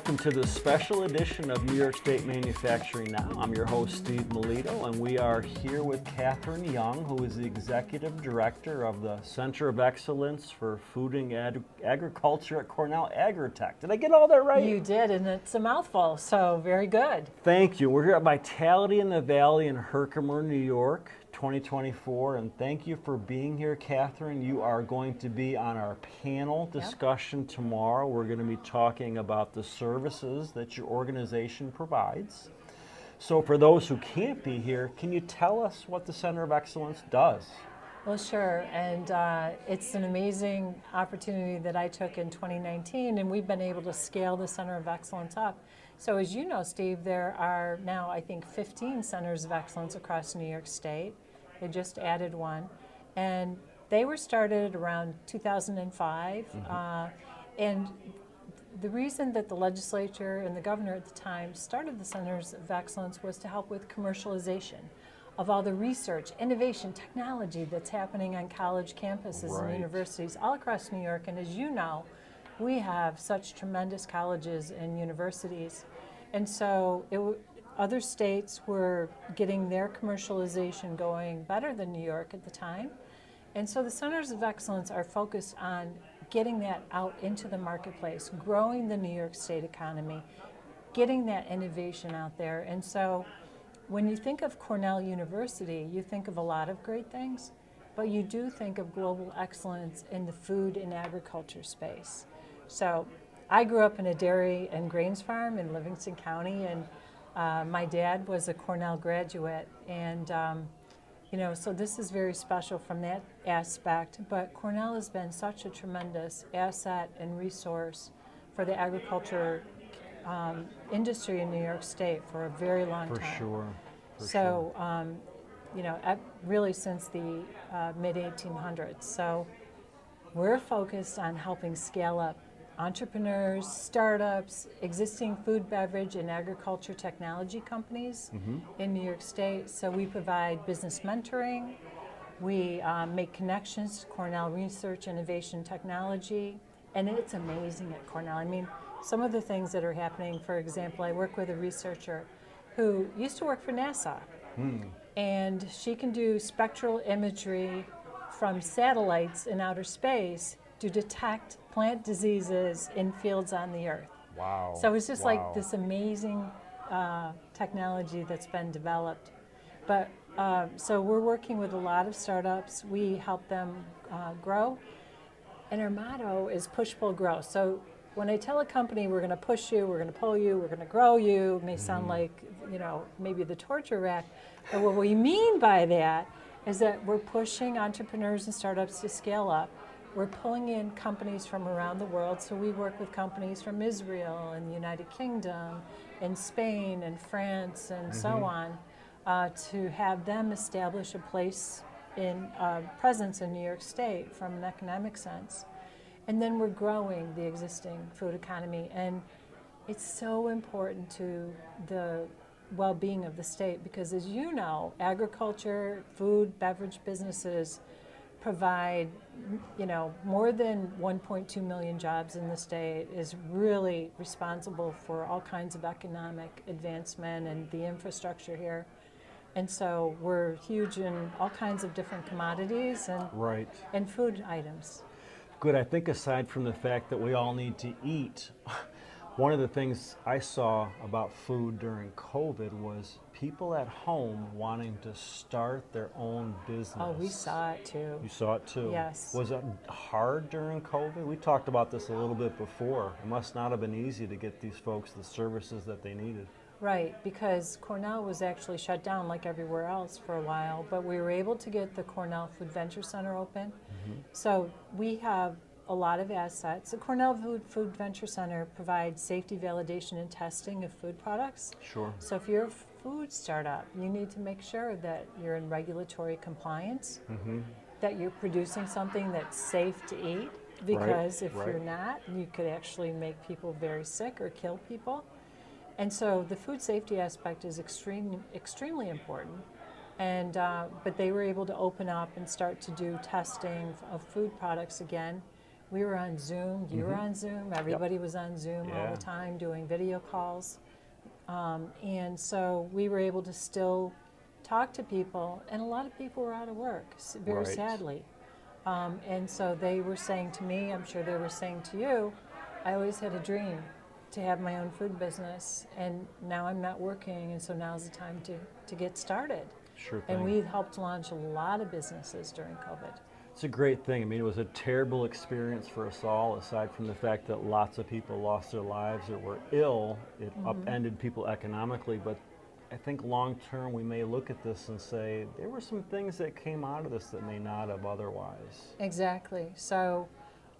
welcome to the special edition of New York State Manufacturing Now. I'm your host, Steve Melito, and we are here with Catherine Young, who is the Executive Director of the Center of Excellence for Food and Agriculture at Cornell Agritech. Did I get all that right? You did, and it's a mouthful, so very good. Thank you. We're here at Vitality in the Valley in Herkimer, New York, 2024, and thank you for being here, Catherine. You are going to be on our panel discussion tomorrow. We're going to be talking about the services that your organization provides. So for those who can't be here, can you tell us what the Center of Excellence does? Well, sure, and it's an amazing opportunity that I took in 2019, and we've been able to scale the Center of Excellence up. So as you know, Steve, there are now, I think, 15 Centers of Excellence across New York State. They just added one, and they were started around 2005, and the reason that the legislature and the governor at the time started the Centers of Excellence was to help with commercialization of all the research, innovation, technology that's happening on college campuses and universities all across New York. And as you know, we have such tremendous colleges and universities. And so other states were getting their commercialization going better than New York at the time. And so the Centers of Excellence are focused on getting that out into the marketplace, growing the New York State economy, getting that innovation out there. And so when you think of Cornell University, you think of a lot of great things, but you do think of global excellence in the food and agriculture space. So I grew up in a dairy and grains farm in Livingston County, and my dad was a Cornell graduate, and so this is very special from that aspect. But Cornell has been such a tremendous asset and resource for the agriculture industry in New York State for a very long time. For sure. Really since the mid-1800s. So we're focused on helping scale up entrepreneurs, startups, existing food, beverage, and agriculture technology companies in New York State. So we provide business mentoring. We make connections to Cornell Research, Innovation, Technology, and it's amazing at Cornell. I mean, some of the things that are happening, for example, I work with a researcher who used to work for NASA, and she can do spectral imagery from satellites in outer space to detect plant diseases in fields on the earth. Wow. So it's just like this amazing technology that's been developed. But so we're working with a lot of startups. We help them grow. And our motto is push, pull, grow. So when I tell a company we're going to push you, we're going to pull you, we're going to grow you, it may sound like, maybe the torture rack. But what we mean by that is that we're pushing entrepreneurs and startups to scale up. We're pulling in companies from around the world, so we work with companies from Israel and the United Kingdom and Spain and France and so on to have them establish a place in presence in New York State from an economic sense. And then we're growing the existing food economy, and it's so important to the well-being of the state because, as you know, agriculture, food, beverage businesses provide, more than 1.2 million jobs in the state, is really responsible for all kinds of economic advancement and the infrastructure here. And so we're huge in all kinds of different commodities and food items. Good. I think aside from the fact that we all need to eat, one of the things I saw about food during COVID was people at home wanting to start their own business. Oh, we saw it too. You saw it too? Yes. Was it hard during COVID? We talked about this a little bit before. It must not have been easy to get these folks the services that they needed. Right, because Cornell was actually shut down like everywhere else for a while, but we were able to get the Cornell Food Venture Center open. So we have a lot of assets. The Cornell Food Venture Center provides safety validation and testing of food products. Sure. So if you're a food startup, you need to make sure that you're in regulatory compliance, that you're producing something that's safe to eat, because if you're not, you could actually make people very sick or kill people. And so the food safety aspect is extremely important. And but they were able to open up and start to do testing of food products again. We were on Zoom, you were on Zoom, everybody was on Zoom all Yeah. the time doing video calls. And so we were able to still talk to people, and a lot of people were out of work, very Right. sadly. And so they were saying to me, I'm sure they were saying to you, I always had a dream to have my own food business, and now I'm not working, and so now's the time to get started. Sure thing. And we helped launch a lot of businesses during COVID. It's a great thing. I mean, it was a terrible experience for us all, aside from the fact that lots of people lost their lives or were ill. It upended people economically, but I think long term we may look at this and say there were some things that came out of this that may not have otherwise. Exactly. So,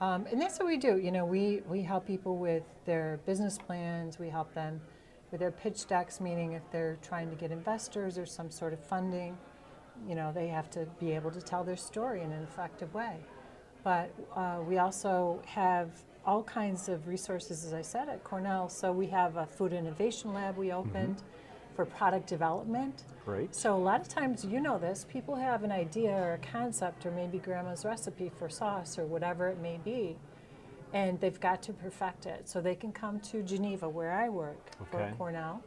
and that's what we do. You know, we help people with their business plans. We help them with their pitch decks, meaning if they're trying to get investors or some sort of funding, you know, they have to be able to tell their story in an effective way. But we also have all kinds of resources, as I said, at Cornell. So we have a food innovation lab we opened for product development. Great. So a lot of times, you know this, people have an idea or a concept or maybe grandma's recipe for sauce or whatever it may be, and they've got to perfect it. So they can come to Geneva, where I work Okay. for Cornell,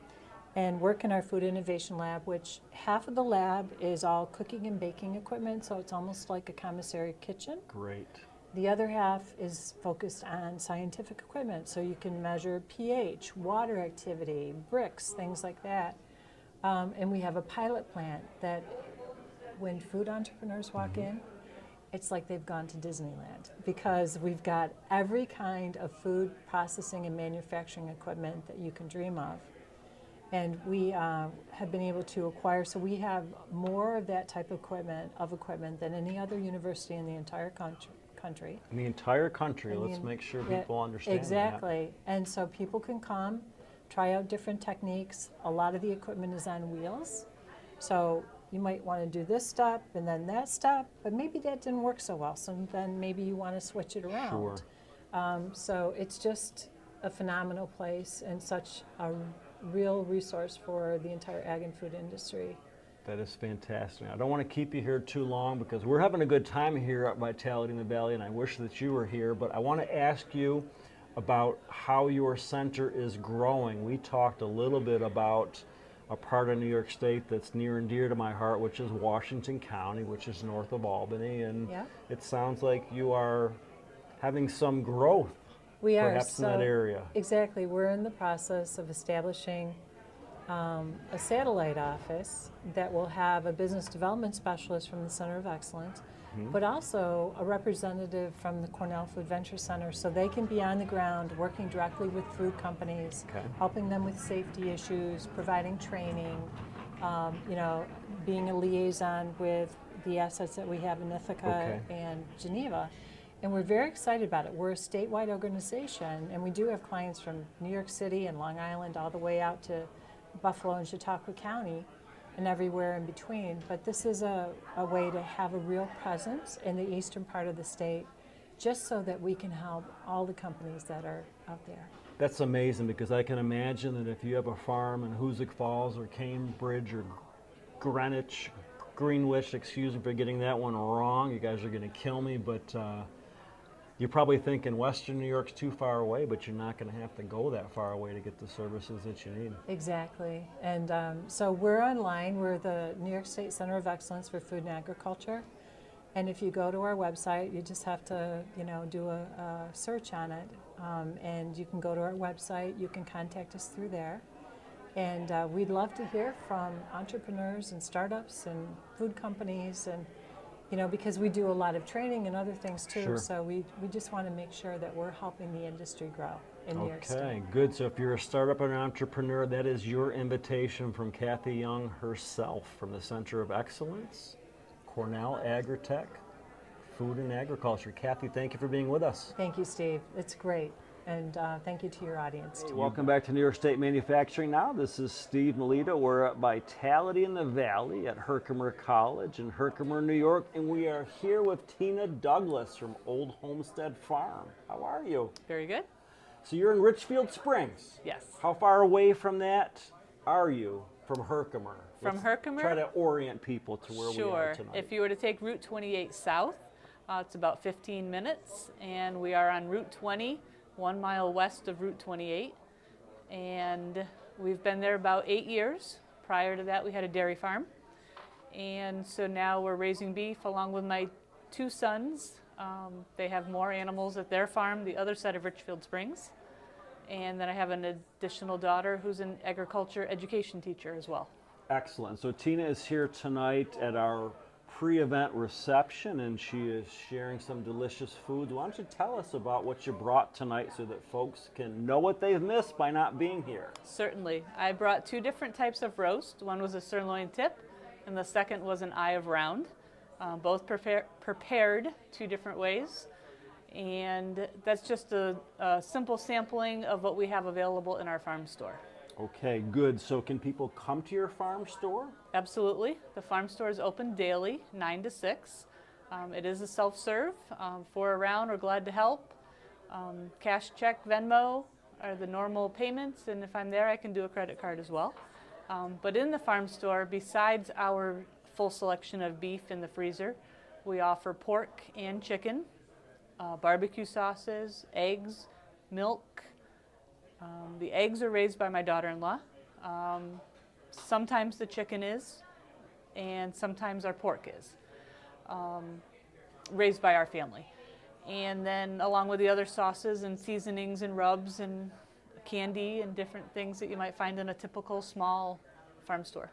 and work in our food innovation lab, which half of the lab is all cooking and baking equipment, so it's almost like a commissary kitchen. Great. The other half is focused on scientific equipment, so you can measure pH, water activity, bricks, things like that. And we have a pilot plant that when food entrepreneurs walk in, it's like they've gone to Disneyland, because we've got every kind of food processing and manufacturing equipment that you can dream of. And we have been able to acquire, so we have more of that type of equipment than any other university in the entire country. In the entire country, And let's make sure yeah, people understand exactly. And so people can come, try out different techniques. A lot of the equipment is on wheels. So you might want to do this step and then that step, but maybe that didn't work so well. So then maybe you want to switch it around. Sure. So it's just a phenomenal place and such a real resource for the entire ag and food industry. That is fantastic. I don't want to keep you here too long because we're having a good time here at Vitality in the Valley, and I wish that you were here, but I want to ask you about how your center is growing. We talked a little bit about a part of New York State that's near and dear to my heart, which is Washington County, which is north of Albany, and Yeah. it sounds like you are having some growth We are. perhaps in that area. Exactly. We're in the process of establishing a satellite office that will have a business development specialist from the Center of Excellence, but also a representative from the Cornell Food Venture Center, so they can be on the ground working directly with food companies, Okay. helping them with safety issues, providing training, you know, being a liaison with the assets that we have in Ithaca Okay. and Geneva. And we're very excited about it. We're a statewide organization, and we do have clients from New York City and Long Island all the way out to Buffalo and Chautauqua County and everywhere in between. But this is a way to have a real presence in the eastern part of the state, just so that we can help all the companies that are out there. That's amazing, because I can imagine that if you have a farm in Hoosick Falls or Cambridge or Greenwich, excuse me for getting that one wrong, you guys are going to kill me, but you're probably thinking Western New York's too far away, but you're not going to have to go that far away to get the services that you need. Exactly. And so we're online. We're the New York State Center of Excellence for Food and Agriculture. And if you go to our website, you just have to, you know, do a search on it. And you can go to our website. You can contact us through there. And we'd love to hear from entrepreneurs and startups and food companies, and you know, because we do a lot of training and other things too. Sure. So we just want to make sure that we're helping the industry grow in New York State. Okay, good. So if you're a startup and an entrepreneur, that is your invitation from Kathy Young herself from the Center of Excellence, Cornell Agritech, Food and Agriculture. Kathy, thank you for being with us. Thank you, Steve. It's great. And thank you to your audience. Hey, welcome back to New York State Manufacturing Now. This is Steve Melito. We're at Vitality in the Valley at Herkimer College in Herkimer, New York, and we are here with Tina Douglas from Old Homestead Farm. How are you? Very good. So you're in Richfield Springs. Yes. How far away from that are you from Herkimer? From Let's Herkimer? Try to orient people to where we are Sure. tonight. If you were to take Route 28 south, It's about 15 minutes, and we are on Route 20, 1 mile west of Route 28. And we've been there about 8 years. Prior to that, we had a dairy farm. And so now we're raising beef along with my 2 sons. They have more animals at their farm, the other side of Richfield Springs. And then I have an additional daughter who's an agriculture education teacher as well. Excellent. So Tina is here tonight at our pre-event reception, and she is sharing some delicious foods. Why don't you tell us about what you brought tonight so that folks can know what they've missed by not being here? Certainly. I brought 2 different types of roast. One was a sirloin tip, and the second was an eye of round. Both prepared 2 different ways. And that's just a simple sampling of what we have available in our farm store. Okay, good. So can people come to your farm store? Absolutely. The farm store is open daily, 9 to 6. It is a self-serve. For around, we're glad to help. Cash, check, Venmo are the normal payments, and if I'm there, I can do a credit card as well. But in the farm store, besides our full selection of beef in the freezer, we offer pork and chicken, barbecue sauces, eggs, milk. The eggs are raised by my daughter-in-law. Sometimes the chicken is, and sometimes our pork is, raised by our family. And then along with the other sauces and seasonings and rubs and candy and different things that you might find in a typical small farm store.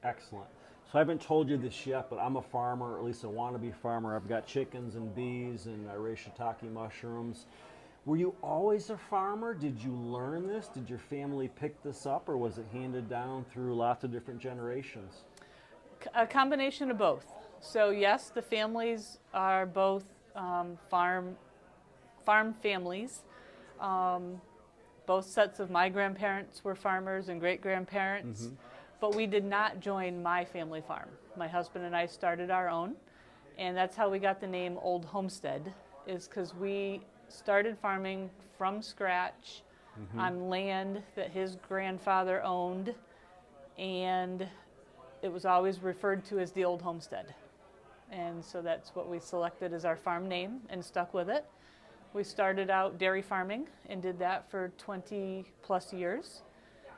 Excellent. So I haven't told you this yet, but I'm a farmer, or at least a wannabe farmer. I've got chickens and bees, and I raise shiitake mushrooms. Were you always a farmer? Did you learn this? Did your family pick this up, or was it handed down through lots of different generations? A combination of both. So yes, the families are both farm families. Both sets of my grandparents were farmers and great-grandparents, but we did not join my family farm. My husband and I started our own, and that's how we got the name Old Homestead, is because we started farming from scratch on land that his grandfather owned, and it was always referred to as the Old Homestead. And so that's what we selected as our farm name and stuck with it. We started out dairy farming and did that for 20 plus years.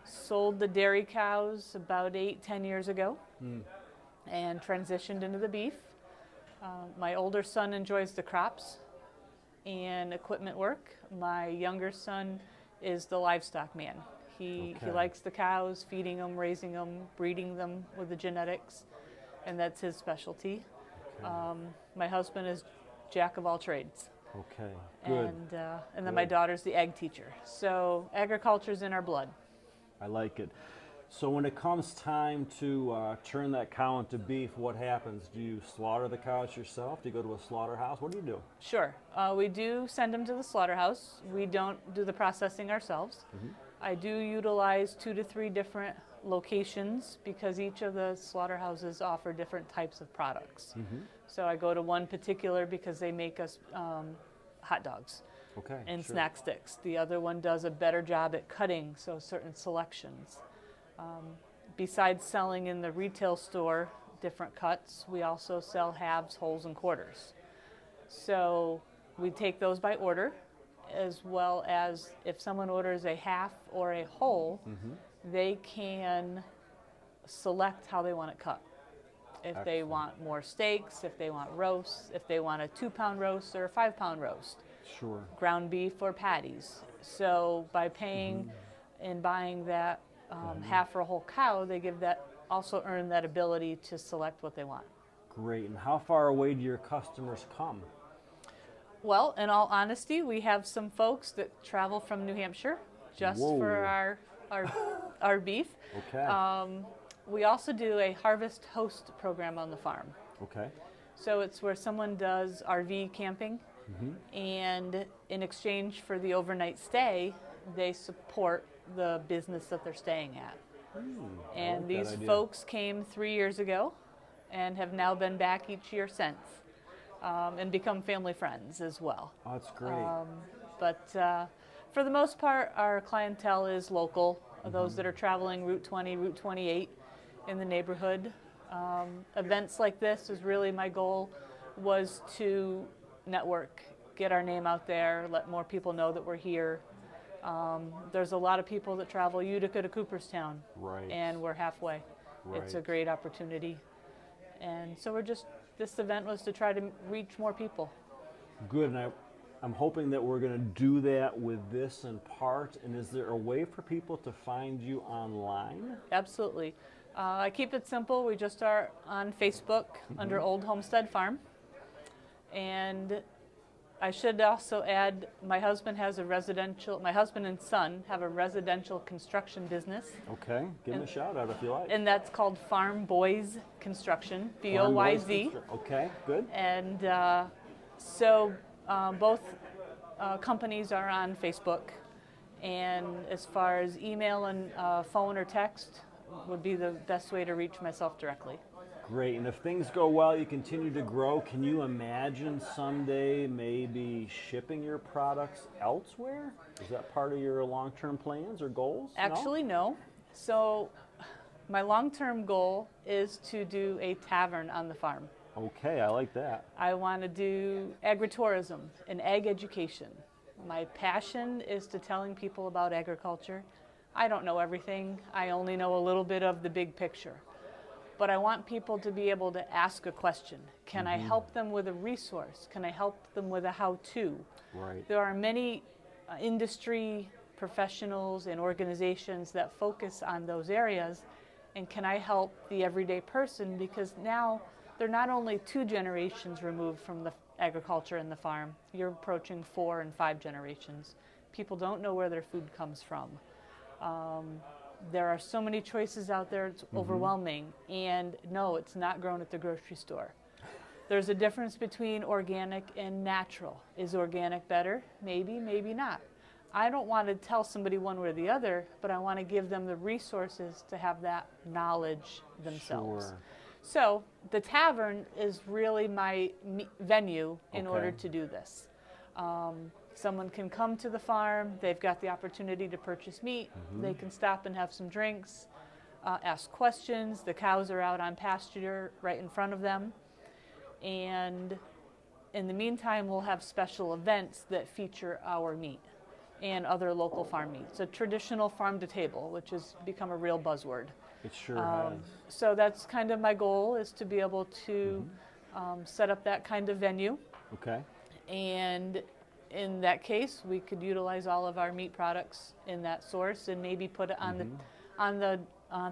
Sold the dairy cows about 8-10 years ago and transitioned into the beef. My older son enjoys the crops and equipment work. My younger son is the livestock man. He likes the cows, feeding them, raising them, breeding them with the genetics, and that's his specialty. My husband is jack of all trades. Okay, good. And then my daughter's the ag teacher. So agriculture's in our blood. I like it. So when it comes time to turn that cow into beef, what happens? Do you slaughter the cows yourself? Do you go to a slaughterhouse? What do you do? Sure. We do send them to the slaughterhouse. We don't do the processing ourselves. I do utilize 2 to 3 different locations because each of the slaughterhouses offer different types of products. So I go to one particular because they make us hot dogs and snack sticks. The other one does a better job at cutting, so certain selections. Besides selling in the retail store different cuts, we also sell halves, wholes, and quarters. So we take those by order, as well as if someone orders a half or a whole, they can select how they want it cut. If they want more steaks, if they want roasts, if they want a 2-pound roast or a 5-pound roast. Sure. Ground beef or patties. So by paying and buying that half or a whole cow, they also earn that ability to select what they want. Great. And how far away do your customers come? Well, in all honesty, we have some folks that travel from New Hampshire just for our beef. Okay. We also do a harvest host program on the farm. Okay. So it's where someone does RV camping, and in exchange for the overnight stay, they support the business that they're staying at. And these folks came 3 years ago and have now been back each year since, and become family friends as well. Oh, that's great. But for the most part, our clientele is local, those that are traveling Route 20, Route 28 in the neighborhood. Events like this is really my goal, was to network, get our name out there, let more people know that we're here. There's a lot of people that travel Utica to Cooperstown, Right. and we're halfway. It's a Right. great opportunity. And so this event was to try to reach more people. Good, and I'm hoping that we're going to do that with this in part. And is there a way for people to find you online? Absolutely. I keep it simple. We just are on Facebook under Old Homestead Farm. And I should also add, my husband and son have a residential construction business, Okay, give them a shout out if you like. and that's called Farm Boys Construction, Farm Boys BOYZ. Okay, good. And so both companies are on Facebook. And as far as email and phone or text would be the best way to reach myself directly. Great, and if things go well, you continue to grow. Can you imagine someday maybe shipping your products elsewhere? Is that part of your long-term plans or goals? No? Actually, no. So my long-term goal is to do a tavern on the farm. Okay, I like that. I want to do agritourism and ag education. My passion is to telling people about agriculture. I don't know everything. I only know a little bit of the big picture. But I want people to be able to ask a question. Can I help them with a resource? Can I help them with a how-to? Right. There are many industry professionals and organizations that focus on those areas. And can I help the everyday person? Because now they're not only 2 generations removed from the agriculture and the farm, you're approaching 4 and 5 generations. People don't know where their food comes from. There are so many choices out there, it's overwhelming. And no, it's not grown at the grocery store. There's a difference between organic and natural. Is organic better? Maybe, maybe not. I don't want to tell somebody one way or the other, but I want to give them the resources to have that knowledge themselves. Sure. So the tavern is really my venue in Okay. order to do this. Someone can come to the farm, they've got the opportunity to purchase meat, they can stop and have some drinks, ask questions. The cows are out on pasture right in front of them. And in the meantime, we'll have special events that feature our meat and other local farm meat. It's a traditional farm to table, which has become a real buzzword. It sure has. So that's kind of my goal, is to be able to set up that kind of venue. Okay. And in that case, we could utilize all of our meat products in that source and maybe put it on the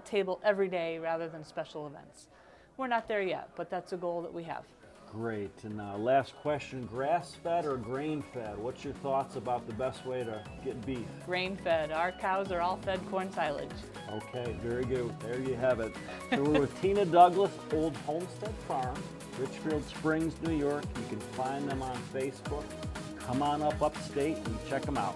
table every day rather than special events. We're not there yet, but that's a goal that we have. Great. And last question, grass-fed or grain-fed? What's your thoughts about the best way to get beef? Grain-fed. Our cows are all fed corn silage. Okay, very good. There you have it. So we're with Tina Douglas, Old Homestead Farm, Richfield Springs, New York. You can find them on Facebook. Come on up upstate and check them out.